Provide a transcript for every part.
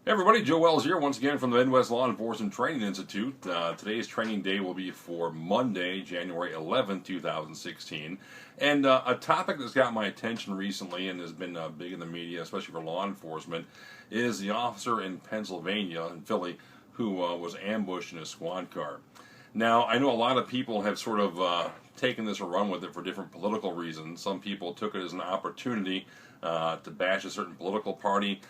Hey everybody, Joe Wells here once again from the Midwest Law Enforcement Training Institute. Today's training day will be for Monday, January 11th, 2016. And a topic that's got my attention recently and has been big in the media, especially for law enforcement, is the officer in Pennsylvania, in Philly, who was ambushed in a squad car. Now, I know a lot of people have sort of taken this or run with it for different political reasons. Some people took it as an opportunity to bash a certain political party.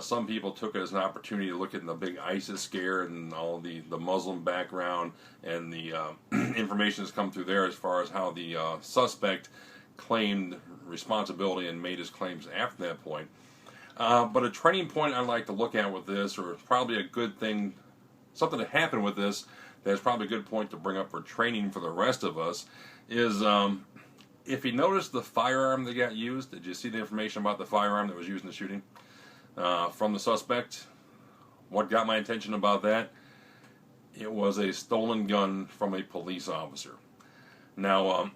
Some people took it as an opportunity to look at the big ISIS scare and all the Muslim background and the information that's come through there as far as how the suspect claimed responsibility and made his claims after that point. But a training point I'd like to look at with this, or probably a good thing, something to happen with this, that's probably a good point to bring up for training for the rest of us, is if you noticed the firearm that got used, did you see the information about the firearm that was used in the shooting from the suspect? What got my attention about that? It was a stolen gun from a police officer. Now,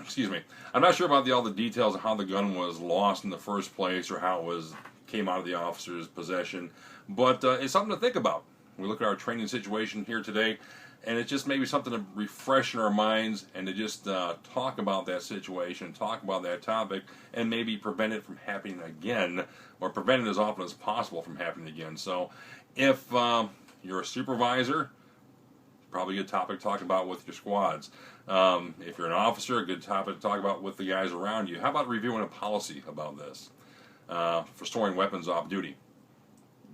excuse me, I'm not sure about all the details of how the gun was lost in the first place or how it came out of the officer's possession, but it's something to think about. We look at our training situation here today, and it's just maybe something to refresh in our minds and to just talk about that situation, talk about that topic, and maybe prevent it from happening again, or prevent it as often as possible from happening again. So if you're a supervisor, probably a good topic to talk about with your squads. If you're an officer, a good topic to talk about with the guys around you. How about reviewing a policy about this for storing weapons off duty?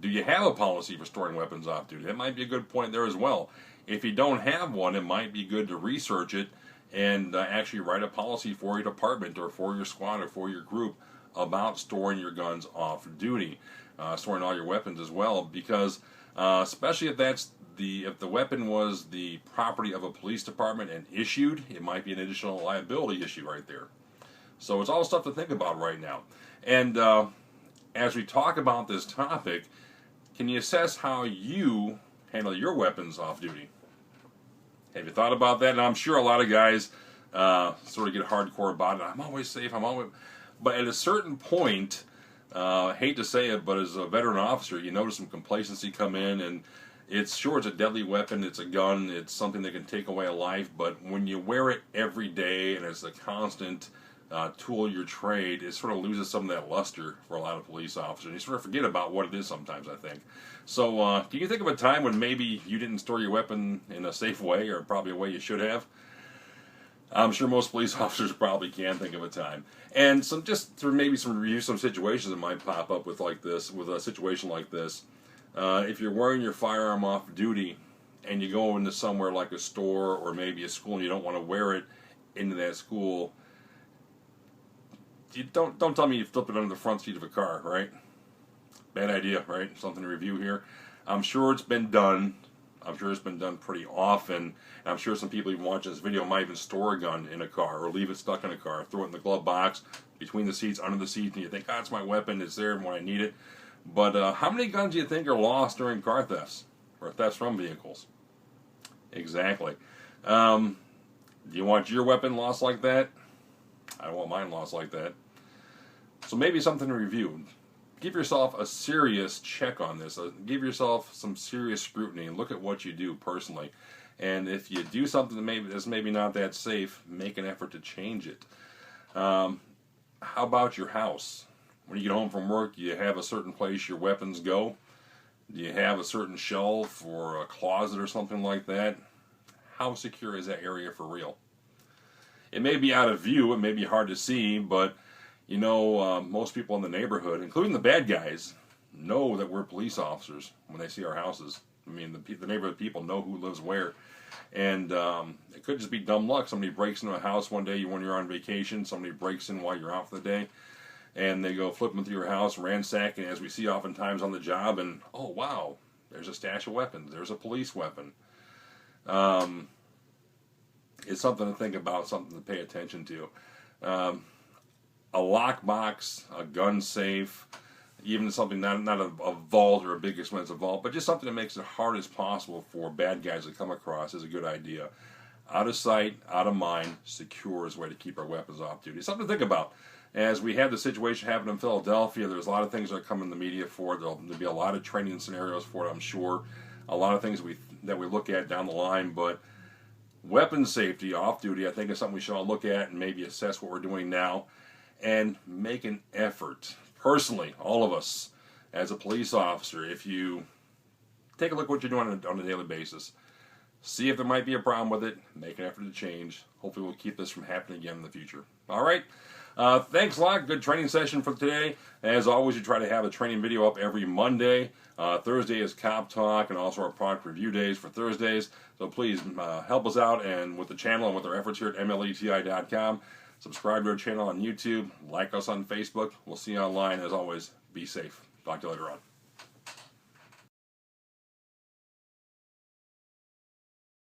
Do you have a policy for storing weapons off duty? That might be a good point there as well. If you don't have one, it might be good to research it and actually write a policy for your department or for your squad or for your group about storing your guns off duty, storing all your weapons as well, because especially if the weapon was the property of a police department and issued, it might be an additional liability issue right there. So it's all stuff to think about right now. And as we talk about this topic, can you assess how you handle your weapons off duty? Have you thought about that? And I'm sure a lot of guys sort of get hardcore about it. I'm always safe. But at a certain point, hate to say it, but as a veteran officer, you notice some complacency come in, and it's a deadly weapon. It's a gun. It's something that can take away a life. But when you wear it every day and it's a constant tool of your trade, it sort of loses some of that luster for a lot of police officers. And you sort of forget about what it is sometimes, I think. So can you think of a time when maybe you didn't store your weapon in a safe way, or probably a way you should have? I'm sure most police officers probably can think of a time. And just to maybe review some situations that might pop up with a situation like this. If you're wearing your firearm off duty and you go into somewhere like a store or maybe a school and you don't want to wear it into that school, you don't tell me you flip it under the front seat of a car, right? Bad idea, right? Something to review here. I'm sure it's been done. I'm sure it's been done pretty often. And I'm sure some people even watching this video might even store a gun in a car or leave it stuck in a car, throw it in the glove box, between the seats, under the seats, and you think, it's my weapon, it's there when I need it. But how many guns do you think are lost during car thefts or thefts from vehicles? Exactly. Do you want your weapon lost like that? I don't want mine lost like that. So maybe something to review. Give yourself a serious check on this. Give yourself some serious scrutiny and look at what you do personally. And if you do something that's maybe not that safe, make an effort to change it. How about your house? When you get home from work, do you have a certain place your weapons go? Do you have a certain shelf or a closet or something like that? How secure is that area for real? It may be out of view, it may be hard to see, but most people in the neighborhood, including the bad guys, know that we're police officers when they see our houses. I mean, the neighborhood people know who lives where. And it could just be dumb luck. Somebody breaks into a house one day when you're on vacation. Somebody breaks in while you're out for the day. And they go flipping through your house, ransacking, as we see oftentimes on the job. And, oh, wow, there's a stash of weapons. There's a police weapon. It's something to think about, something to pay attention to. A lockbox, a gun safe, even something not a vault or a big expensive vault, but just something that makes it hard as possible for bad guys to come across is a good idea. Out of sight, out of mind, secure is a way to keep our weapons off duty. Something to think about. as we had the situation happen in Philadelphia, there's a lot of things that come in the media for it. There'll be a lot of training scenarios for it, I'm sure. A lot of things that we look at down the line, but weapon safety off duty, I think, is something we should all look at and maybe assess what we're doing now and make an effort. Personally, all of us, as a police officer, if you take a look at what you're doing on a daily basis, see if there might be a problem with it, make an effort to change. Hopefully we'll keep this from happening again in the future. All right. Thanks a lot. Good training session for today. As always, we try to have a training video up every Monday. Thursday is Cop Talk and also our product review days for Thursdays. So please help us out and with the channel and with our efforts here at MLETI.com. Subscribe to our channel on YouTube. Like us on Facebook. We'll see you online. As always, be safe. Talk to you later on.